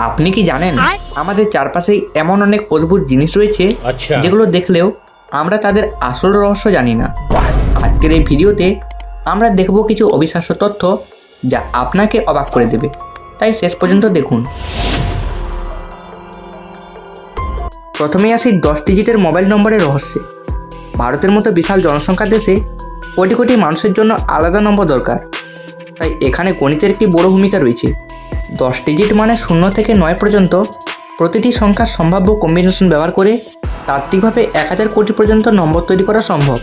আপনি কি জানেন আমাদের চারপাশেই এমন অনেক অদ্ভুত জিনিস রয়েছে যেগুলো দেখলেও আমরা তাদের আসল রহস্য জানি না। আজকের এই ভিডিওতে আমরা দেখব কিছু অবিশ্বাস্য তথ্য যা আপনাকে অবাক করে দেবে, তাই শেষ পর্যন্ত দেখুন। প্রথমেই আসি 10 ডিজিটের মোবাইল নম্বরের রহস্যে। ভারতের মতো বিশাল জনসংখ্যার দেশে কোটি কোটি মানুষের জন্য আলাদা নম্বর দরকার, তাই এখানে গণিতের একটি বড় ভূমিকা রয়েছে। 10 ডিজিট মানে 0 থেকে 9 পর্যন্ত প্রতিটি সংখ্যার সম্ভাব্য কম্বিনেশন ব্যবহার করে তাত্ত্বিকভাবে 1000 কোটি পর্যন্ত নম্বর তৈরি করা সম্ভব।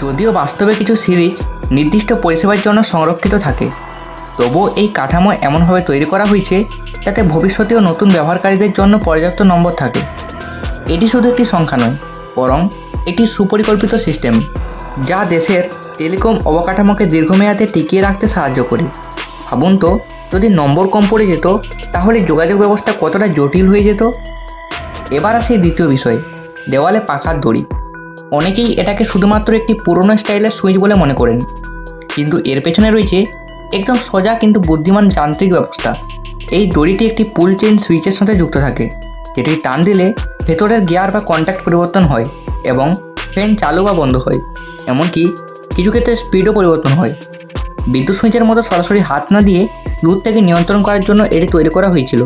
যদিও বাস্তবে কিছু সিরিজ নির্দিষ্ট পরিষেবার জন্য সংরক্ষিত থাকে, তবুও এই কাঠামো এমনভাবে তৈরি করা হয়েছে যাতে ভবিষ্যতেও নতুন ব্যবহারকারীদের জন্য পর্যাপ্ত নম্বর থাকে। এটি শুধু একটি সংখ্যা নয়, বরং একটি সুপরিকল্পিত সিস্টেম যা দেশের টেলিকম অবকাঠামোকে দীর্ঘমেয়াদে টিকিয়ে রাখতে সাহায্য করে। ভাবুন তো, যদি নম্বর কম পড়ে যেত তাহলে যোগাযোগ ব্যবস্থা কতটা জটিল হয়ে যেত। এবার আসে দ্বিতীয় বিষয়, দেওয়ালে পাখার দড়ি। অনেকেই এটাকে শুধুমাত্র একটি পুরনো স্টাইলের সুইচ বলে মনে করেন, কিন্তু এর পেছনে রয়েছে একদম সোজা কিন্তু বুদ্ধিমান যান্ত্রিক ব্যবস্থা। এই দড়িটি একটি পুল চেইন সুইচের সাথে যুক্ত থাকে, যেটি টান দিলে ভেতরের গিয়ার বা কন্ট্যাক্ট পরিবর্তন হয় এবং ফ্যান চালু বা বন্ধ হয়। এমনকি কিছু ক্ষেত্রে স্পিডও পরিবর্তন হয়। বিদ্যুৎ সুইচের মতো সরাসরি হাত না দিয়ে দূর থেকে নিয়ন্ত্রণ করার জন্য এটি তৈরি করা হয়েছিল।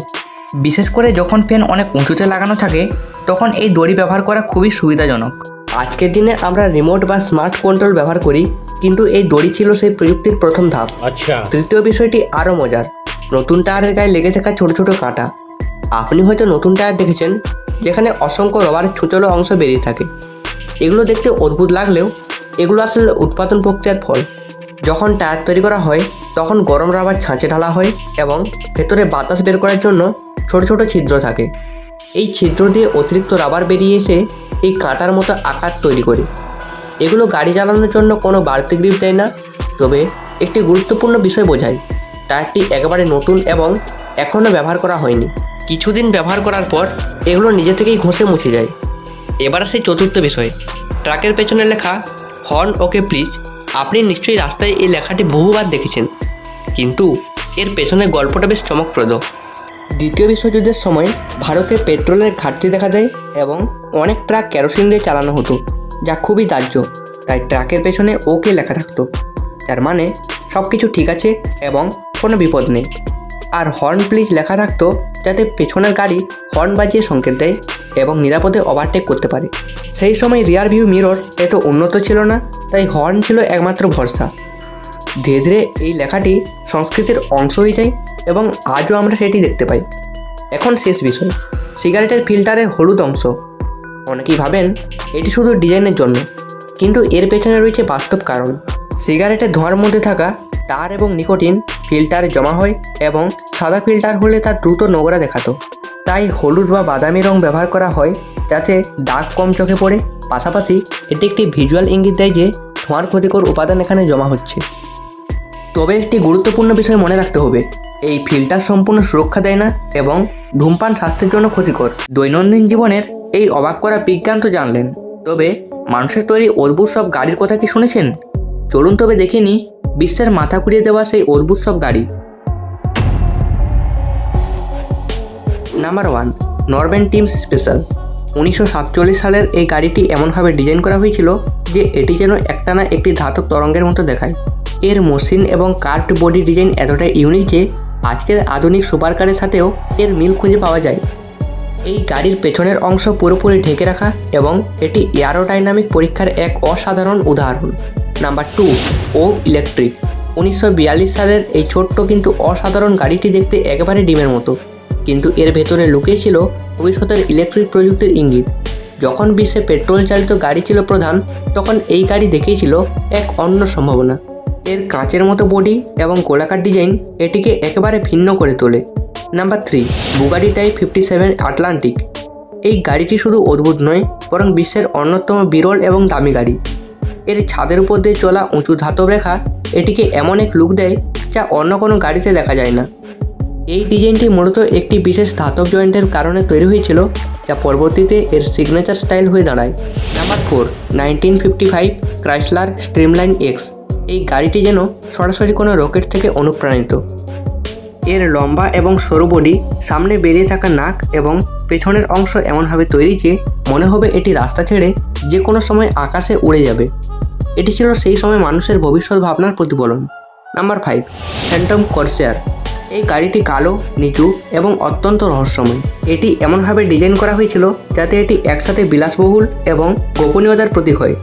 বিশেষ করে যখন ফ্যান অনেক উঁচুতে লাগানো থাকে তখন এই দড়ি ব্যবহার করা খুবই সুবিধাজনক। আজকের দিনে আমরা রিমোট বা স্মার্ট কন্ট্রোল ব্যবহার করি, কিন্তু এই দড়ি ছিল সেই প্রযুক্তির প্রথম ধাপ। তৃতীয় বিষয়টি আরও মজার, নতুন টায়ারের গায়ে লেগে থাকা ছোট ছোট কাঁটা। আপনি হয়তো নতুন টায়ার দেখেছেন যেখানে অসংখ্য রবারের ছোটো অংশ বেরিয়ে থাকে। এগুলো দেখতে অদ্ভুত লাগলেও এগুলো আসলে উৎপাদন প্রক্রিয়ার ফল। যখন টায়ার তৈরি করা হয় তখন গরম রাবার ছাঁচে ঢালা হয় এবং ভেতরে বাতাস বের করার জন্য ছোট ছোট ছিদ্র থাকে। এই ছিদ্র দিয়ে অতিরিক্ত রাবার বেরিয়ে এসে এই কাঁটার মতো আকার তৈরি করে। এগুলো গাড়ি চালানোর জন্য কোনো বাড়তি গ্রিপ দেয় না, তবে একটি গুরুত্বপূর্ণ বিষয় বোঝায়, টায়ারটি একেবারে নতুন এবং এখনও ব্যবহার করা হয়নি। কিছুদিন ব্যবহার করার পর এগুলো নিজে থেকেই ঘষে মুছে যায়। এবার আসে চতুর্থ বিষয়, ট্রাকের পেছনে লেখা হর্ন ওকে প্লিজ। আপনি নিশ্চয়ই রাস্তায় এই লেখাটি বহুবার দেখেছেন, কিন্তু এর পেছনের গল্পটা বেশ চমকপ্রদ। দ্বিতীয় বিশ্বযুদ্ধের সময় ভারতে পেট্রোলের ঘাটতি দেখা দেয় এবং অনেক ট্রাক কেরোসিন দিয়ে চালানো হতো, যা খুবই দাহ্য। তাই ট্রাকের পেছনে ওকে লেখা থাকতো, যার মানে সব কিছু ঠিক আছে এবং কোনো বিপদ নেই। আর হর্ন প্লিজ লেখা থাকতো যাতে পেছনের গাড়ি হর্ন বাজিয়ে সংকেত দেয় এবং নিরাপদে ওভারটেক করতে পারে। সেই সময় রিয়ার ভিউ মিরর এত উন্নত ছিল না, তাই হর্ন ছিল একমাত্র ভরসা। ধীরে ধীরে এই লেখাটি সংস্কৃতির অংশ হয়ে যায় এবং আজও আমরা সেটি দেখতে পাই। এখন শেষ বিষয়, সিগারেটের ফিল্টারের হলুদ অংশ। অনেকেই ভাবেন এটি শুধু ডিজাইনের জন্য, কিন্তু এর পেছনে রয়েছে বাস্তব কারণ। সিগারেটের ধোঁয়ার মধ্যে থাকা টার এবং নিকোটিন ফিল্টারে জমা হয় এবং সাদা ফিল্টার হলে তা দ্রুত নোংরা দেখাতো। তাই হলুদ বা বাদামি রং ব্যবহার করা হয় যাতে দাগ কম চোখে পড়ে। পাশাপাশি এটি একটি ভিজুয়াল ইঙ্গিত দেয় যে ধোঁয়ার ক্ষতিকর উপাদান এখানে জমা হচ্ছে। তবে একটি গুরুত্বপূর্ণ বিষয় মনে রাখতে হবে, এই ফিল্টার সম্পূর্ণ সুরক্ষা দেয় না এবং ধূমপান স্বাস্থ্যের জন্য ক্ষতিকর। দৈনন্দিন জীবনের এই অবাক করা বিজ্ঞান তো জানলেন, তবে মানুষের তৈরি অদ্ভুত সব গাড়ির কথা কি শুনেছেন? চলুন তবে দেখে নিই বিশ্বের মাথা ঘুরিয়ে দেওয়া সেই অদ্ভুত সব গাড়ি। Number 1, Norman teams special. 1947 সালের এই গাড়িটি এমনভাবে ডিজাইন করা হয়েছিল যে এটি যেন একটানা একটি ধাতব তরঙ্গের মতো দেখায়। এর মসৃণ এবং কার্ভড বডি ডিজাইন এতটাই ইউনিক যে আজকের আধুনিক সুপারকারের সাথেও এর মিল খুঁজে পাওয়া যায়। এই গাড়ির পেছনের অংশ পুরোপুরি ঢেকে রাখা এবং এটি এয়ারোডাইনামিক পরীক্ষার এক অসাধারণ উদাহরণ। নাম্বার 2, ও ইলেকট্রিক। 1942 সালের এই ছোট্ট কিন্তু অসাধারণ গাড়িটি দেখতে একেবারে ডিমের মতো, কিন্তু এর ভেতরে লুকিয়ে ছিল ভবিষ্যতের ইলেকট্রিক প্রযুক্তির ইঙ্গিত। যখন বিশ্বে পেট্রোল চালিত গাড়ি ছিল প্রধান, তখন এই গাড়ি দেখিয়েছিল এক অন্য সম্ভাবনা। এর কাঁচের মতো বডি এবং গোলাকার ডিজাইন এটিকে একেবারে ভিন্ন করে তোলে। Number 3, Bugatti type 57 Atlantic. এই গাড়িটি শুধু অদ্ভুত নয়, বরং বিশ্বের অন্যতম বিরল এবং দামি গাড়ি। এর ছাদের উপর দিয়ে চলা উঁচু ধাতব রেখা এটিকে এমন এক লুক দেয় যা অন্য কোনো গাড়িতে দেখা যায় না। এই ডিজাইনটি মূলত একটি বিশেষ ধাতব জয়েন্টের কারণে তৈরি হয়েছিল, যা পরবর্তীতে এর সিগনেচার স্টাইল হয়ে দাঁড়ায়। Number 4, 1955 Chrysler streamline x. এই গাড়িটি যেন সরাসরি কোনো রকেট থেকে অনুপ্রাণিত। এর লম্বা এবং সরু বডি, সামনে বেরিয়ে থাকা নাক এবং পেছনের অংশ এমনভাবে তৈরি যে মনে হবে এটি রাস্তা ছেড়ে যে কোনো সময় আকাশে উড়ে যাবে। এটি ছিল সেই সময় মানুষের ভবিষ্যৎ ভাবনার প্রতিফলন। Number 5, phantom corsair. এই গাড়িটি কালো, নিচু এবং অত্যন্ত রহস্যময়। এটি এমনভাবে ডিজাইন করা হয়েছিল যাতে এটি একসাথে বিলাসবহুল এবং গোপনীয়তার প্রতীক হয়।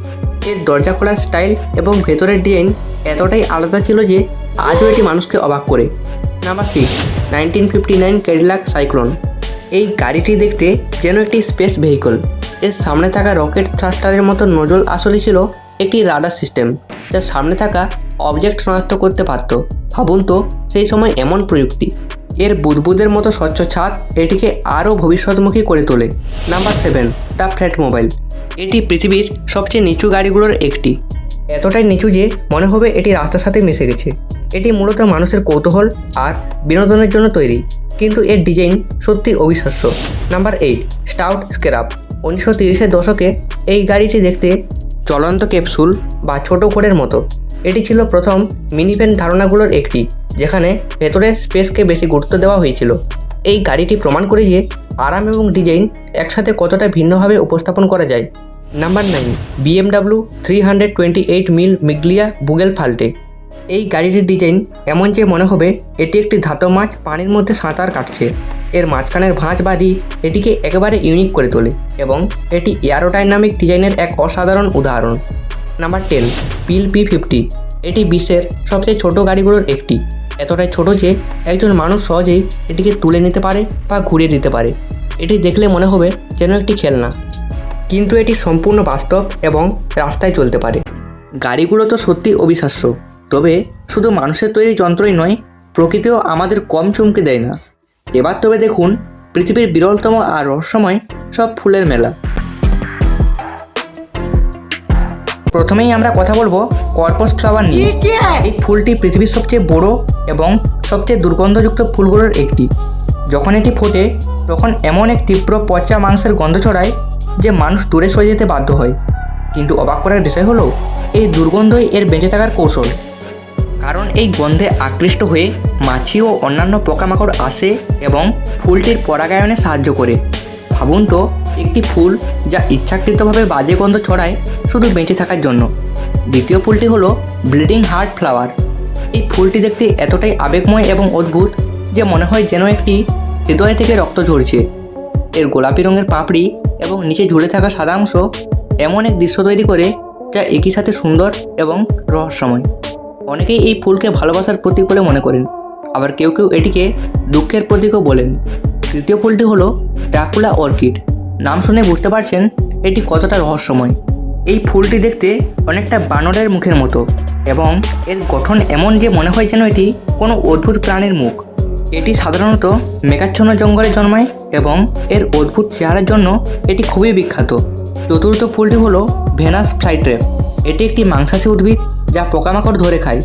এর দরজা খোলার স্টাইল এবং ভেতরের ডিজাইন এতটাই আলাদা ছিল যে আজও এটি মানুষকে অবাক করে। Number 6, 1959 Cadillac cyclone. এই গাড়িটি দেখতে যেন একটি স্পেস ভেহিকল। এর সামনে থাকা রকেট থ্রাস্টারের মতো নজল আসলে ছিল একটি রাডার সিস্টেম যা সামনে থাকা অবজেক্ট শনাক্ত করতে পারত। ভাবুন তো সেই সময় এমন প্রযুক্তি। এর বুদবুদের মতো স্বচ্ছ ছাদ এটিকে আরও ভবিষ্যৎমুখী করে তোলে। Number 7, the flat mobile. এটি পৃথিবীর সবচেয়ে নিচু গাড়িগুলোর একটি। এতটাই নিচু যে মনে হবে এটি রাস্তার সাথে মিশে গেছে। এটি মূলত মানুষের কৌতূহল আর বিনোদনের জন্য তৈরি, কিন্তু এর ডিজাইন সত্যি অবিশ্বাস্য। Number 8, stout স্কেরাপ। 1930-এর দশকে এই গাড়িটি দেখতে চলন্ত ক্যাপসুল বা ছোট কোডের মতো। এটি ছিল প্রথম মিনিভ্যান ধারণাগুলোর একটি, যেখানে ভেতরে স্পেসকে বেশি গুরুত্ব দেওয়া হয়েছিল। এই গাড়িটি প্রমাণ করে যে আরাম এবং ডিজাইন একসাথে কতটা ভিন্নভাবে উপস্থাপন করা যায়। নাম্বার 9, BMW 328 মিল মিগলিয়া বুগেল ফাল্টে। এই গাড়িটির ডিজাইন এমন যে মনে হবে এটি একটি ধাতব মাছ পানির মধ্যে সাঁতার কাটছে। এর মাঝখানের ভাঁজ বা রিচ এটিকে একেবারে ইউনিক করে তোলে এবং এটি এয়ারোডাইনামিক ডিজাইনের এক অসাধারণ উদাহরণ। নাম্বার 10, পিল P50। এটি বিশ্বের সবচেয়ে ছোট গাড়িগুলোর একটি। এতটাই ছোট যে একজন মানুষ সহজেই এটিকে তুলে নিতে পারে বা ঘুরিয়ে দিতে পারে। এটি দেখলে মনে হবে যেন একটি খেলনা, কিন্তু এটি সম্পূর্ণ বাস্তব এবং রাস্তায় চলতে পারে। গাড়িগুলো তো সত্যি অবিশ্বাস্য, তবে শুধু মানুষের তৈরি যন্ত্রই নয়, প্রকৃতিও আমাদের কম চমকে দেয় না। এবার তবে দেখুন পৃথিবীর বিরলতম আর রহস্যময় সব ফুলের মেলা। প্রথমেই আমরা কথা বলবো কর্পাস ফ্লাওয়ার নিয়ে। এই ফুলটি পৃথিবীর সবচেয়ে বড় এবং সবচেয়ে দুর্গন্ধযুক্ত ফুলগুলোর একটি। যখন এটি ফোটে তখন এমন এক তীব্র পচা মাংসের গন্ধ ছড়ায় যে মানুষ দূরে সরে যেতে বাধ্য হয়। কিন্তু অবাক করার বিষয় হলো এই দুর্গন্ধই এর বেঁচে থাকার কৌশল। কারণ এই গন্ধে আকৃষ্ট হয়ে মাছি ও অন্যান্য পোকামাকড় আসে এবং ফুলটির পরাগায়নে সাহায্য করে। ভাবুন তো, একটি ফুল যা ইচ্ছাকৃতভাবে বাজে গন্ধ ছড়ায় শুধু বেঁচে থাকার জন্য। দ্বিতীয় ফুলটি হলো ব্লিডিং হার্ট ফ্লাওয়ার। এই ফুলটি দেখতে এতটাই আবেগময় এবং অদ্ভুত যে মনে হয় যেন একটি হৃদয় থেকে রক্ত ঝরছে। এর গোলাপি রঙের পাপড়ি এবং নিচে ঝুলে থাকা সাদা অংশ এমন এক দৃশ্য তৈরি করে যা একই সাথে সুন্দর এবং রহস্যময়। অনেকেই এই ফুলকে ভালোবাসার প্রতীক বলে মনে করেন, আবার কেউ কেউ এটিকে দুঃখের প্রতীকও বলেন। তৃতীয় ফুলটি হলো ড্রাকুলা অর্কিড। নাম শুনে বুঝতে পারছেন এটি কতটা রহস্যময়। এই ফুলটি দেখতে অনেকটা বানরের মুখের মতো এবং এর গঠন এমন যে মনে হয় যেন এটি কোনো অদ্ভুত প্রাণীর মুখ। এটি সাধারণত মেঘাচ্ছন্ন জঙ্গলে জন্মায় এবং এর অদ্ভুত চেহারার জন্য এটি খুবই বিখ্যাত। চতুর্থ ফুলটি হলো ভেনাস ফ্লাইট্রেপ। এটি একটি মাংসাশী উদ্ভিদ যা পোকামাকড় ধরে খায়।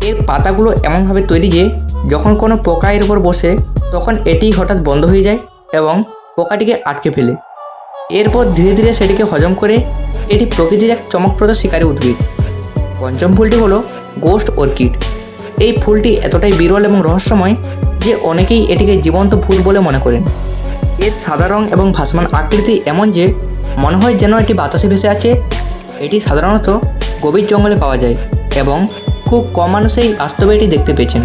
এর পাতাগুলো এমনভাবে তৈরি যে যখন কোনো পোকা এর উপর বসে তখন এটি হঠাৎ বন্ধ হয়ে যায় এবং পোকাটিকে আটকে ফেলে। এরপর ধীরে ধীরে সেটিকে হজম করে। এটি প্রকৃতির এক চমকপ্রদ শিকারী উদ্ভিদ। পঞ্চম ফুলটি হলো গোস্ট অর্কিড। এই ফুলটি এতটাই বিরল এবং রহস্যময় যে অনেকেই এটিকে জীবন্ত ফুল বলে মনে করেন। এর সাদা রং এবং ভাসমান আকৃতি এমন যে মনে হয় যেন এটি বাতাসে ভেসে আছে। এটি সাধারণত গভীর জঙ্গলে পাওয়া যায় এবং খুব কম মানুষই বাস্তবে এটি দেখতে পেয়েছেন।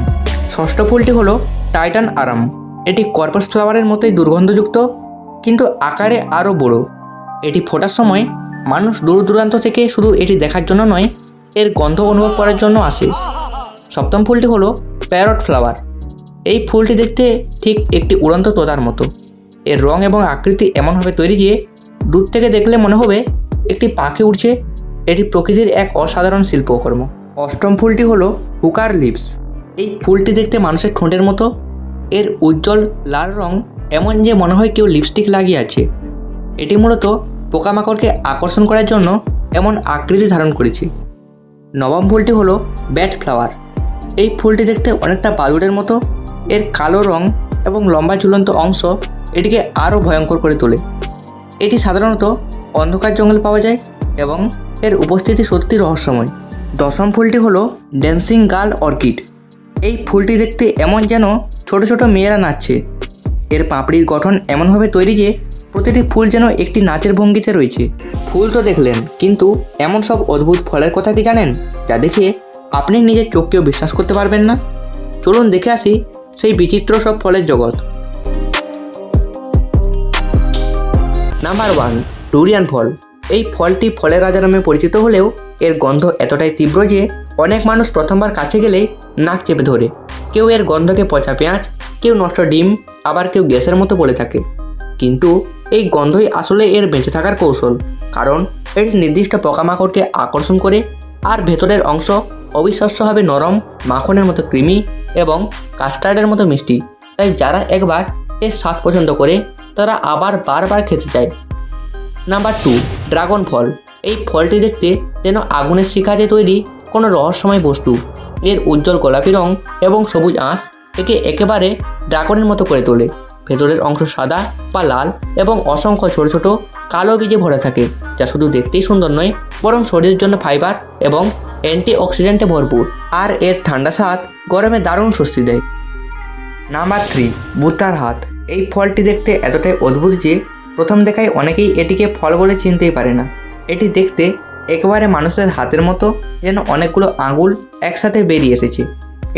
ষষ্ঠ ফুলটি হলো টাইটান আরাম। এটি কর্পাস ফ্লাওয়ারের মতোই দুর্গন্ধযুক্ত, কিন্তু আকারে আরও বড়। এটি ফোটার সময় মানুষ দূর দূরান্ত থেকে শুধু এটি দেখার জন্য নয়, এর গন্ধ অনুভব করার জন্য আসে। সপ্তম ফুলটি হলো প্যারট ফ্লাওয়ার। এই ফুলটি দেখতে ঠিক একটি উড়ন্ত তোতার মতো। এর রং এবং আকৃতি এমনভাবে তৈরি যে দূর থেকে দেখলে মনে হবে একটি পাখি উড়ছে। এটি প্রকৃতির এক অসাধারণ শিল্পকর্ম। অষ্টম ফুলটি হলো হুকার লিভস। এই ফুলটি দেখতে মানুষের ঠোঁটের মতো। এর উজ্জ্বল লাল রং এমন যে মনে হয় কেউ লিপস্টিক লাগিয়ে আছে। এটি মূলত পোকামাকড়কে আকর্ষণ করার জন্য এমন আকৃতি ধারণ করেছে। নবম ফুলটি হলো ব্যাট ফ্লাওয়ার। এই ফুলটি দেখতে অনেকটা বাদুড়ের মতো। এর কালো রং এবং লম্বা ঝুলন্ত অংশ এটিকে আরও ভয়ঙ্কর করে তোলে। এটি সাধারণত অন্ধকার জঙ্গলে পাওয়া যায় এবং এর উপস্থিতি সত্যি রহস্যময়। দশম ফুলটি হলো ড্যান্সিং গার্ল অর্কিড। এই ফুলটি দেখতে এমন যেন ছোট ছোট মেয়েরা নাচছে। এর পাপড়ির গঠন এমনভাবে তৈরি যে প্রতিটি ফুল যেন একটি নাচের ভঙ্গিতে রয়েছে। ফুল তো দেখলেন, কিন্তু এমন সব অদ্ভুত ফলের কথা কি জানেন যা দেখে আপনি নিজের চোখকেও বিশ্বাস করতে পারবেন না? চলুন দেখে আসি সেই বিচিত্র সব ফলের জগৎ। নাম্বার 1, ডুরিয়ান ফল। এই ফলটি ফলের রাজা নামে পরিচিত হলেও এর গন্ধ এতটাই তীব্র যে অনেক মানুষ প্রথমবার কাছে গেলেই নাক চেপে ধরে। কেউ এর গন্ধকে পচা পেঁয়াজ, কেউ নষ্ট ডিম, আবার কেউ গ্যাসের মতো বলে থাকে। কিন্তু এই গন্ধই আসলে এর বেঁচে থাকার কৌশল, কারণ এটি নির্দিষ্ট পোকামাকড়কে আকর্ষণ করে আর ভেতরের অংশ অবিশ্বাস্যভাবে নরম, মাখনের মতো ক্রিমি এবং কাস্টার্ডের মতো মিষ্টি। তাই যারা একবার এর স্বাদ পছন্দ করে তারা আবার বারবার খেতে চায়। নাম্বার 2, ড্রাগন ফল। এই ফলটি দেখতে যেন আগুনের শিখাতে তৈরি কোনো রহস্যময় বস্তু। এর উজ্জ্বল গোলাপি রং এবং সবুজ আঁশ একে একেবারে ড্রাগনের মতো করে তোলে। ভেতরের অংশ সাদা বা লাল এবং অসংখ্য ছোট ছোট কালো বীজে ভরা থাকে, যা শুধু দেখতেই সুন্দর নয় বরং শরীরের জন্য ফাইবার এবং অ্যান্টিঅক্সিডেন্টে ভরপুর। আর এর ঠান্ডা স্বাদ গরমে দারুণ স্বস্তি দেয়। নাম্বার 3, বুদ্ধার হাত। এই ফলটি দেখতে এতটাই অদ্ভুত যে প্রথম দেখায় অনেকেই এটিকে ফল বলে চিনতেই পারে না। এটি দেখতে একেবারে মানুষের হাতের মতো, যেন অনেকগুলো আঙুল একসাথে বেরিয়ে এসেছে।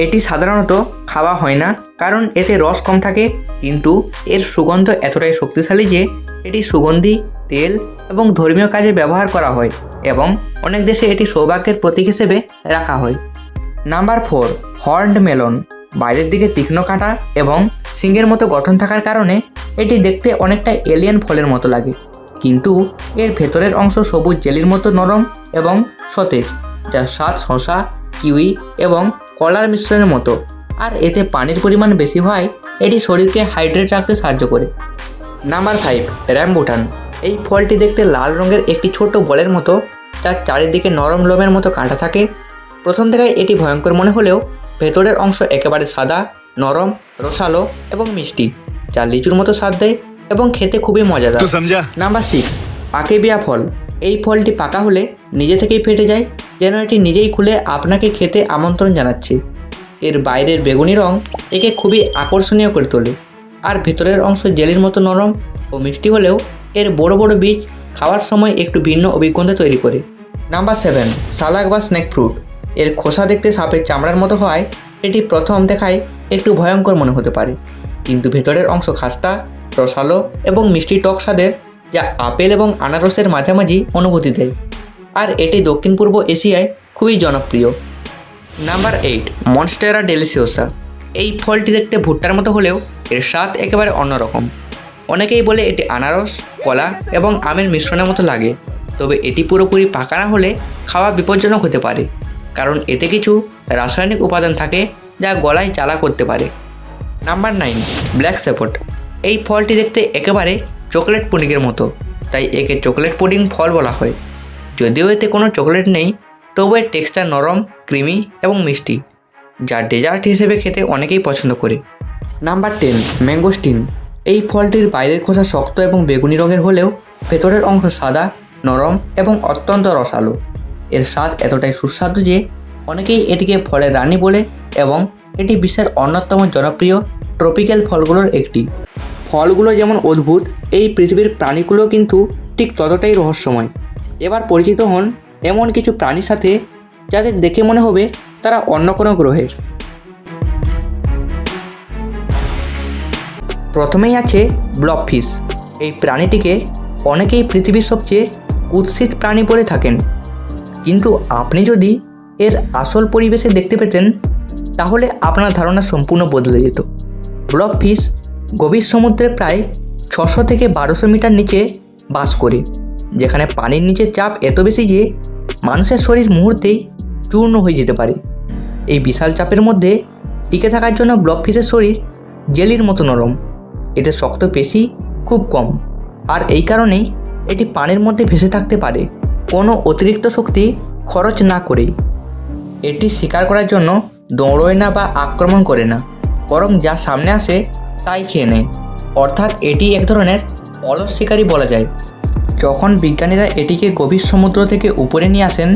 এটি সাধারণত খাওয়া হয় না কারণ এতে রস কম থাকে, কিন্তু এর সুগন্ধ এতটাই শক্তিশালী যে এটি সুগন্ধি, তেল এবং ধর্মীয় কাজে ব্যবহার করা হয় এবং অনেক দেশে এটি সৌভাগ্যের প্রতীক হিসেবে রাখা হয়। Number 4, horned melon. বাইরের দিকে তীক্ষ্ণ কাঁটা এবং শিংয়ের মতো গঠন থাকার কারণে এটি দেখতে অনেকটা এলিয়েন ফলের মতো লাগে, কিন্তু এর ভেতরের অংশ সবুজ জেলির মতো নরম এবং সতেজ, যার স্বাদ শসা, কিউই এবং কলার মিশ্রণের মতো। আর এতে পানির পরিমাণ বেশি হওয়ায় এটি শরীরকে হাইড্রেট রাখতে সাহায্য করে। নাম্বার 5, র্যাম্বুটান। এই ফলটি দেখতে লাল রঙের একটি ছোট বলের মতো, যার চারিদিকে নরম লোমের মতো কাঁটা থাকে। প্রথম দেখায় এটি ভয়ঙ্কর মনে হলেও ভেতরের অংশ একেবারে সাদা, নরম, রসালো এবং মিষ্টি, যা লিচুর মতো স্বাদ দেয় এবং খেতে খুবই মজাদার। নাম্বার 6, আকেবিয়া ফল। এই ফলটি পাকা হলে নিজে থেকেই ফেটে যায়, যেন এটি নিজেই খুলে আপনাকে খেতে আমন্ত্রণ জানাচ্ছে। এর বাইরের বেগুনি রং একে খুবই আকর্ষণীয় করে তোলে, আর ভেতরের অংশ জেলির মতো নরম ও মিষ্টি হলেও এর বড় বড় বীজ খাওয়ার সময় একটু ভিন্ন অভিজ্ঞতা তৈরি করে। নাম্বার 7, সালাক বা স্নেক ফ্রুট। এর খোসা দেখতে সাপের চামড়ার মতো হওয়ায় এটি প্রথম দেখায় একটু ভয়ঙ্কর মনে হতে পারে, কিন্তু ভেতরের অংশ খাস্তা, রসালো এবং মিষ্টি টক স্বাদের, যা আপেল এবং আনারসের মাঝামাঝি অনুভূতি দেয়। আর এটি দক্ষিণ পূর্ব এশিয়ায় খুবই জনপ্রিয়। Number 8, monstera deliciosa. এই ফলটি দেখতে ভুট্টার মতো হলেও এর স্বাদ একেবারে অন্যরকম। অনেকেই বলে এটি আনারস, কলা এবং আমের মিশ্রণের মতো লাগে, তবে এটি পুরোপুরি পাকা না হলে খাওয়া বিপজ্জনক হতে পারে, কারণ এতে কিছু রাসায়নিক উপাদান থাকে যা গলায় জ্বালা করতে পারে। Number 9, black shepherd. এই ফলটি দেখতে একেবারে চকলেট পুডিংয়ের মতো, তাই একে চকলেট পুডিং ফল বলা হয়। যদিও এতে কোনো চকলেট নেই, তবু এর টেক্সচার নরম, ক্রিমি এবং মিষ্টি, যা ডেজার্ট হিসেবে খেতে অনেকেই পছন্দ করে। Number 10, mangosteen. এই ফলটির বাইরের খোসা শক্ত এবং বেগুনি রঙের হলেও ভেতরের অংশ সাদা, নরম এবং অত্যন্ত রসালো। এর স্বাদ এতটাই সুস্বাদু যে অনেকেই এটিকে ফলের রানী বলে এবং এটি বিশ্বের অন্যতম জনপ্রিয় ট্রপিক্যাল ফলগুলোর একটি। ফলগুলো যেমন অদ্ভুত, এই পৃথিবীর প্রাণীগুলো কিন্তু ঠিক ততটাই রহস্যময়। এবার পরিচিত হন এমন কিছু প্রাণীর সাথে যাদের দেখে মনে হবে তারা অন্য কোনো গ্রহের। প্রথমেই আছে ব্লবফিশ। এই প্রাণীটিকে অনেকেই পৃথিবীর সবচেয়ে কুৎসিত প্রাণী বলে থাকেন, কিন্তু আপনি যদি এর আসল পরিবেশে দেখতে পেতেন তাহলে আপনার ধারণা সম্পূর্ণ বদলে যেত। ব্লবফিশ গভীর সমুদ্রে প্রায় 600 থেকে 1200 মিটার নিচে বাস করে, যেখানে পানির নিচে চাপ এত বেশি যে মানুষের শরীর মুহূর্তেই চূর্ণ হয়ে যেতে পারে। এই বিশাল চাপের মধ্যে টিকে থাকার জন্য ব্লবফিশের শরীর জেলির মতো নরম, এতে শক্ত পেশি খুব কম, আর এই কারণেই এটি পানির মধ্যে ভেসে থাকতে পারে কোনো অতিরিক্ত শক্তি খরচ না করেই। এটি শিকার করার জন্য দৌড়োয় না বা আক্রমণ করে না, বরং যা সামনে আসে তাই খেয়ে নেয়। অর্থাৎ এটি এক ধরনের অলস শিকারী বলা যায়। যখন বিজ্ঞানীরা এটিকে গভীর সমুদ্র থেকে উপরে নিয়ে আসেন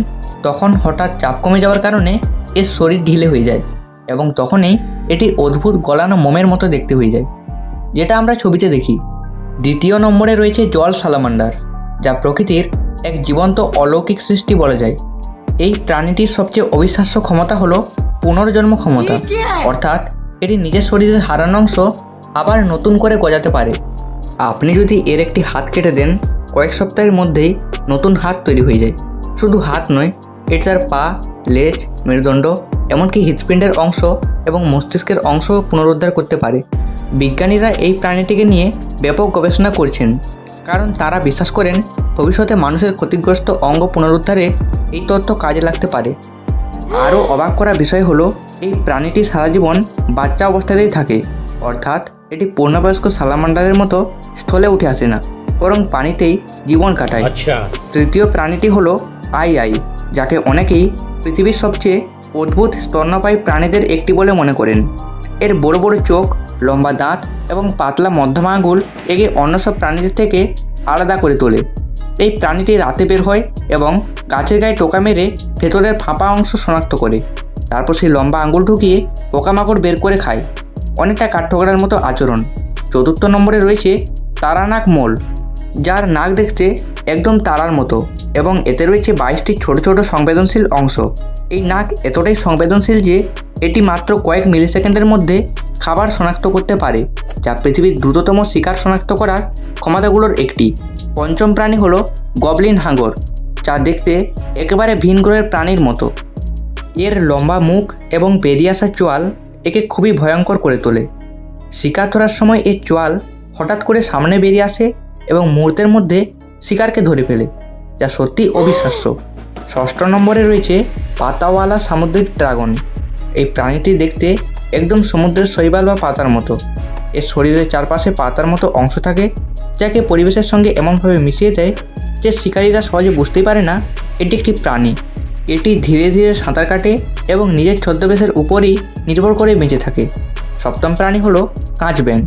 তখন হঠাৎ চাপ কমে যাওয়ার কারণে এর শরীর ঢিলে হয়ে যায়, এবং তখনই এটি অদ্ভুত গলানো মোমের মতো দেখতে হয়ে যায়, যেটা আমরা ছবিতে দেখি। দ্বিতীয় নম্বরে রয়েছে জল সালামান্ডার, যা প্রকৃতির এক জীবন্ত অলৌকিক সৃষ্টি বলা যায়। এই প্রাণীটির সবচেয়ে অবিশ্বাস্য ক্ষমতা হলো পুনর্জন্ম ক্ষমতা, অর্থাৎ এটি নিজের শরীরের হারানো অংশ আবার নতুন করে গজাতে পারে। আপনি যদি এর একটি হাত কেটে দেন, কয়েক সপ্তাহের মধ্যেই নতুন হাত তৈরি হয়ে যায়। শুধু হাত নয়, এটি তার পা, লেজ, মেরুদণ্ড, এমনকি হৃৎপিণ্ডের অংশ এবং মস্তিষ্কের অংশও পুনরুদ্ধার করতে পারে। বিজ্ঞানীরা এই প্রাণীটিকে নিয়ে ব্যাপক গবেষণা করছেন, কারণ তারা বিশ্বাস করেন ভবিষ্যতে মানুষের ক্ষতিগ্রস্ত অঙ্গ পুনরুদ্ধারে এই তথ্য কাজে লাগতে পারে। আরও অবাক করা বিষয় হলো, এই প্রাণীটি সারা জীবন বাচ্চা অবস্থাতেই থাকে, অর্থাৎ এটি পূর্ণবয়স্ক সালামান্ডারের মতো স্থলে উঠে আসে না, বরং পানিতেই জীবন কাটায়। তৃতীয় প্রাণীটি হলো আই, যাকে অনেকেই পৃথিবীর সবচেয়ে অদ্ভুত স্তন্যপায়ী প্রাণীদের একটি বলে মনে করেন। এর বড় বড় চোখ, লম্বা দাঁত এবং পাতলা মধ্যমা আঙুল একে অন্য সব প্রাণীদের থেকে আলাদা করে তোলে। এই প্রাণীটি রাতে বের হয় এবং গাছের গায়ে টোকা মেরে ভেতরের ফাঁপা অংশ শনাক্ত করে, তারপর সেই লম্বা আঙুল ঢুকিয়ে পোকামাকড় বের করে খায়। অনেকটা কাঠঠোকরার মতো আচরণ। চতুর্থ নম্বরে রয়েছে তারানাক মোল, যার নাক দেখতে একদম তারার মতো এবং এতে রয়েছে 22টি ছোট ছোট সংবেদনশীল অংশ। এই নাক এতটাই সংবেদনশীল যে এটি মাত্র কয়েক মিলিসেকেন্ডের মধ্যে খাবার শনাক্ত করতে পারে, যা পৃথিবীর দ্রুততম শিকার শনাক্ত করার ক্ষমতাগুলোর একটি। পঞ্চম প্রাণী হলো গবলিন হাঙ্গর, যা দেখতে একেবারে ভিন গ্রহের প্রাণীর মতো। এর লম্বা মুখ এবং বেরিয়ে আসা চোয়াল একে খুবই ভয়ঙ্কর করে তোলে। শিকার ধরার সময় এই চোয়াল হঠাৎ করে সামনে বেরিয়ে আসে এবং মুহূর্তের মধ্যে শিকারকে ধরে ফেলে, যা সত্যি অবিশ্বাস্য। ষষ্ঠ নম্বরে রয়েছে পাতাওয়ালা সামুদ্রিক ড্রাগন। এই প্রাণীটি দেখতে একদম সমুদ্রের শৈবাল বা পাতার মতো। এর শরীরের চারপাশে পাতার মতো অংশ থাকে, যাকে পরিবেশের সঙ্গে এমনভাবে মিশিয়ে দেয় যে শিকারীরা সহজে বুঝতেই পারে না এটি একটি প্রাণী। এটি ধীরে ধীরে সাঁতার কাটে এবং নিজের ছদ্মবেশের উপরই নির্ভর করে বেঁচে থাকে। সপ্তম প্রাণী হলো কাঁচব্যাং,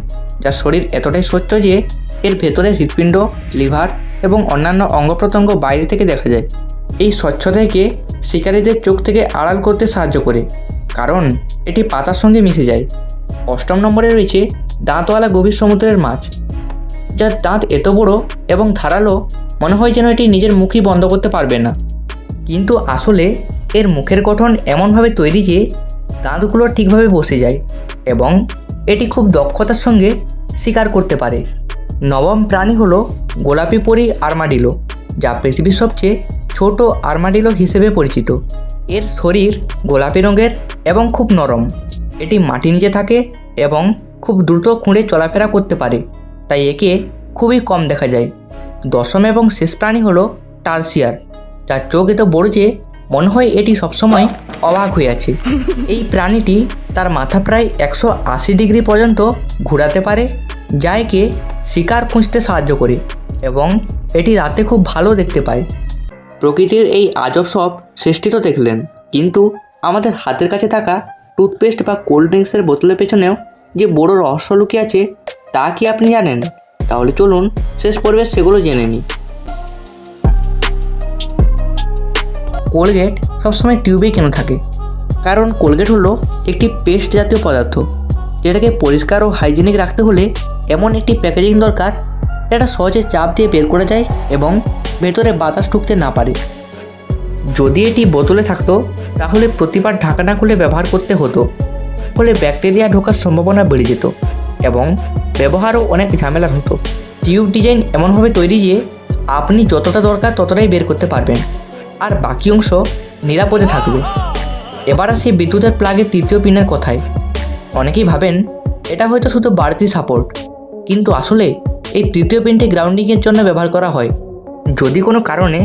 যার শরীর এতটাই স্বচ্ছ যে এর ভেতরে হৃৎপিণ্ড, লিভার এবং অন্যান্য অঙ্গ প্রত্যঙ্গ বাইরে থেকে দেখা যায়। এই স্বচ্ছতাকে শিকারীদের চোখ থেকে আড়াল করতে সাহায্য করে, কারণ এটি পাতার সঙ্গে মিশে যায়। অষ্টম নম্বরে রয়েছে দাঁতওয়ালা গভীর সমুদ্রের মাছ, যার দাঁত এত বড় এবং ধারালো মনে হয় যেন এটি নিজের মুখই বন্ধ করতে পারবে না। কিন্তু আসলে এর মুখের গঠন এমনভাবে তৈরি যে দাঁতগুলো ঠিকভাবে বসে যায় এবং এটি খুব দক্ষতার সঙ্গে শিকার করতে পারে। নবম প্রাণী হলো গোলাপি পরি আর্মাডিলো, যা পৃথিবীর সবচেয়ে ছোট আর্মাডিলো হিসেবে পরিচিত। এর শরীর গোলাপি রঙের এবং খুব নরম। এটি মাটির নিচে থাকে এবং খুব দ্রুত খুঁড়ে চলাফেরা করতে পারে, তাই একে খুবই কম দেখা যায়। দশম এবং শেষ প্রাণী হলো টার্সিয়ার, যার চোখ এত বড় যে মনে হয় এটি সবসময় অবাক হয়ে আছে। এই প্রাণীটি তার মাথা প্রায় 180 ডিগ্রি পর্যন্ত ঘোরাতে পারে, যা একে শিকার খুঁজতে সাহায্য করে এবং এটি রাতে খুব ভালো দেখতে পায়। প্রকৃতির এই আজব সব সৃষ্টি তো দেখলেন, কিন্তু আমাদের হাতের কাছে থাকা টুথপেস্ট বা কোল্ড ড্রিঙ্কসের বোতলের পেছনেও যে বড় রহস্য লুকিয়ে আছে তা কি আপনি জানেন? তাহলে চলুন শেষ পর্বে সেগুলো জেনে নিই। কোলগেট সবসময় টিউবেই কেন থাকে? কারণ কোলগেট হলো একটি পেস্ট জাতীয় পদার্থ, যেটাকে পরিষ্কার ও হাইজিনিক রাখতে হলে এমন একটি প্যাকেজিং দরকার যেটা সহজে চাপ দিয়ে বের করা যায় এবং ভেতরে বাতাস ঢুকতে না পারে। যদি এটি বোতলে থাকতো তাহলে প্রতিবার ঢাকনা খুলে ব্যবহার করতে হতো, ফলে ব্যাকটেরিয়া ঢোকার সম্ভাবনা বেড়ে যেত এবং ব্যবহারও অনেক ঝামেলার হতো। টিউব ডিজাইন এমনভাবে তৈরি যে আপনি যতটা দরকার ততটাই বের করতে পারবেন, আর বাকি অংশ নিরাপদে থাকবে। এবার আসি বিদ্যুতের প্লাগের তৃতীয় পিনের কথায়। অনেকেই ভাবেন এটা হয়তো শুধু বাড়তি সাপোর্ট, কিন্তু আসলে এই তৃতীয় পিনটি গ্রাউন্ডিংয়ের জন্য ব্যবহার করা হয়। যদি কোনো কারণে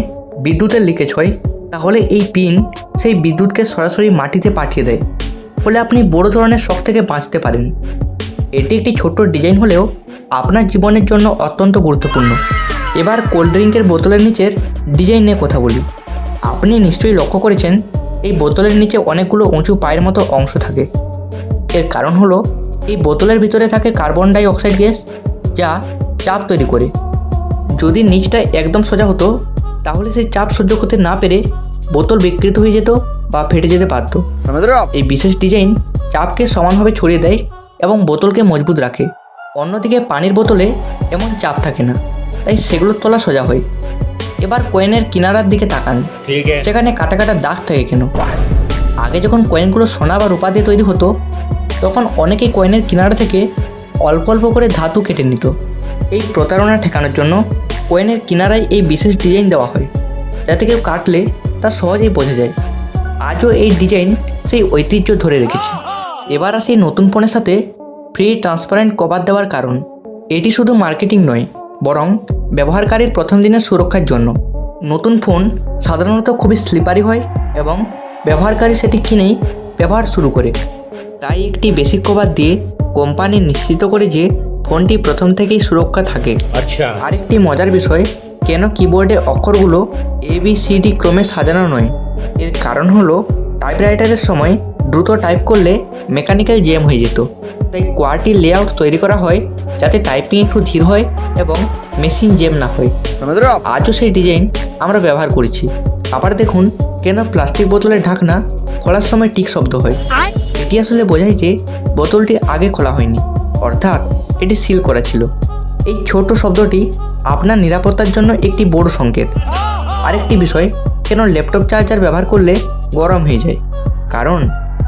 বিদ্যুতের লিকেজ হয়, তাহলে এই পিন সেই বিদ্যুৎকে সরাসরি মাটিতে পাঠিয়ে দেয়, ফলে আপনি বড় ধরনের শক থেকে বাঁচতে পারেন। এটি একটি ছোট্ট ডিজাইন হলেও আপনার জীবনের জন্য অত্যন্ত গুরুত্বপূর্ণ। এবার কোল্ড ড্রিঙ্কের বোতলের নিচের ডিজাইন নিয়ে কথা বলি। আপনি নিশ্চয়ই লক্ষ্য করেছেন এই বোতলের নিচে অনেকগুলো উঁচু পায়ের মতো অংশ থাকে। এর কারণ হলো এই বোতলের ভিতরে থাকে কার্বন ডাই অক্সাইড গ্যাস, যা চাপ তৈরি করে। যদি নিচটা একদম সোজা হতো তাহলে সেই চাপ সহ্য করতে না পেরে বোতল বিকৃত হয়ে যেত বা ফেটে যেতে পারত। এই বিশেষ ডিজাইন চাপকে সমানভাবে ছড়িয়ে দেয় এবং বোতলকে মজবুত রাখে। অন্যদিকে পানির বোতলে এমন চাপ থাকে না, তাই সেগুলোর তলা সোজা হয়। এবার কয়েনের কিনারার দিকে তাকান, সেখানে কাটা কাটা দাগ থাকে কেন? আগে যখন কয়েনগুলো সোনা বা রূপা দিয়ে তৈরি হতো, তখন অনেকেই কয়েনের কিনারা থেকে অল্প অল্প করে ধাতু কেটে নিত। এই প্রতারণা ঠেকানোর জন্য কয়েনের কিনারায় এই বিশেষ ডিজাইন দেওয়া হয়, যাতে কেউ কাটলে তা সহজেই বোঝা যায়। আজও এই ডিজাইন সেই ঐতিহ্য ধরে রেখেছে। এবার আসি নতুন ফোনের সাথে ফ্রি ট্রান্সপারেন্ট কভার দেওয়ার কারণ। এটি শুধু মার্কেটিং নয়, বরং ব্যবহারকারীর প্রথম দিনের সুরক্ষার জন্য। নতুন ফোন সাধারণত খুবই স্লিপারি হয় এবং ব্যবহারকারী সেটি কিনেই ব্যবহার শুরু করে। তাই একটি বেসিক কভার দিয়ে কোম্পানি নিশ্চিত করে যে ফোনটি প্রথম থেকেই সুরক্ষা থাকে। আরেকটি মজার বিষয়, কেন কিবোর্ডে অক্ষরগুলো ABCD ক্রমে সাজানো নয়? এর কারণ হলো টাইপরাইটারের সময় দ্রুত টাইপ করলে মেকানিক্যাল জ্যাম হয়ে যেত। তাই কোয়ার্টি লেআউট তৈরি করা হয় যাতে টাইপিং একটু ধীর হয় এবং মেশিন জ্যাম না হয়। আজও সেই ডিজাইন আমরা ব্যবহার করেছি। আবার দেখুন কেন প্লাস্টিক বোতলের ঢাকনা খোলার সময় টিক শব্দ হয়। এটি আসলে বোঝায় যে বোতলটি আগে খোলা হয়নি, অর্থাৎ এটি সিল করা ছিল। এই ছোট শব্দটি আপনার নিরাপত্তার জন্য একটি বড় সংকেত। আরেকটি বিষয়, কেন ল্যাপটপ চার্জার ব্যবহার করলে গরম হয়ে যায়? কারণ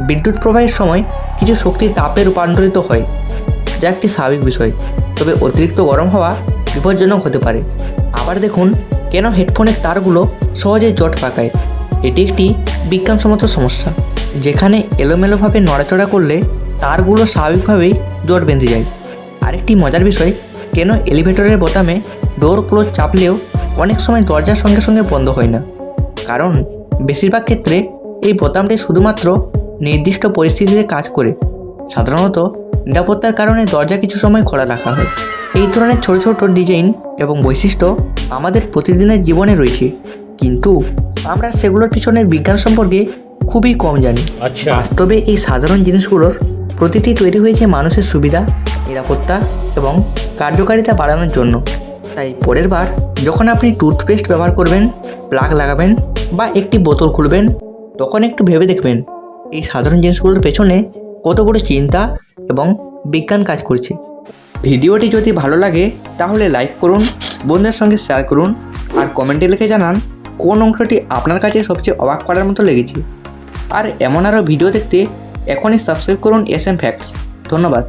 বিদ্যুৎ প্রবাহের সময় কিছু শক্তি তাপে রূপান্তরিত হয়, যা একটি স্বাভাবিক বিষয়। তবে অতিরিক্ত গরম হওয়া বিপজ্জনক হতে পারে। আবার দেখুন কেন হেডফোনের তারগুলো সহজে জট পাকায়। এটি একটি বিজ্ঞানসম্মত সমস্যা, যেখানে এলোমেলোভাবে নড়াচড়া করলে তারগুলো স্বাভাবিকভাবেই জট বেঁধে যায়। আরেকটি মজার বিষয়, কেন এলিভেটরের বোতামে ডোর ক্লোজ চাপলেও অনেক সময় দরজার সঙ্গে সঙ্গে বন্ধ হয় না? কারণ বেশিরভাগ ক্ষেত্রে এই বোতামটি শুধুমাত্র নির্দিষ্ট পরিস্থিতিতে কাজ করে। সাধারণত নিরাপত্তার কারণে দরজা কিছু সময় খোলা রাখা হয়। এই ধরনের ছোট ছোট ডিজাইন এবং বৈশিষ্ট্য আমাদের প্রতিদিনের জীবনে রয়েছে, কিন্তু আমরা সেগুলোর পিছনের বিজ্ঞান সম্পর্কে খুবই কম জানি। বাস্তবে এই সাধারণ জিনিসগুলোর প্রতিটি তৈরি হয়েছে মানুষের সুবিধা, নিরাপত্তা এবং কার্যকারিতা বাড়ানোর জন্য। তাই পরের বার যখন আপনি টুথপেস্ট ব্যবহার করবেন, প্লাগ লাগাবেন বা একটি বোতল খুলবেন, তখন একটু ভেবে দেখবেন এই সাধারণ জিনিসগুলোর পেছনে কত বড় চিন্তা এবং বিজ্ঞান কাজ করছে। ভিডিওটি যদি ভালো লাগে তাহলে লাইক করুন, বন্ধুদের সঙ্গে শেয়ার করুন আর কমেন্টে লিখে জানান কোন অংশটি আপনার কাছে সবচেয়ে অবাক করার মতো লেগেছে। আর এমন আরও ভিডিও দেখতে এখনই সাবস্ক্রাইব করুন SM ফ্যাক্টস। ধন্যবাদ।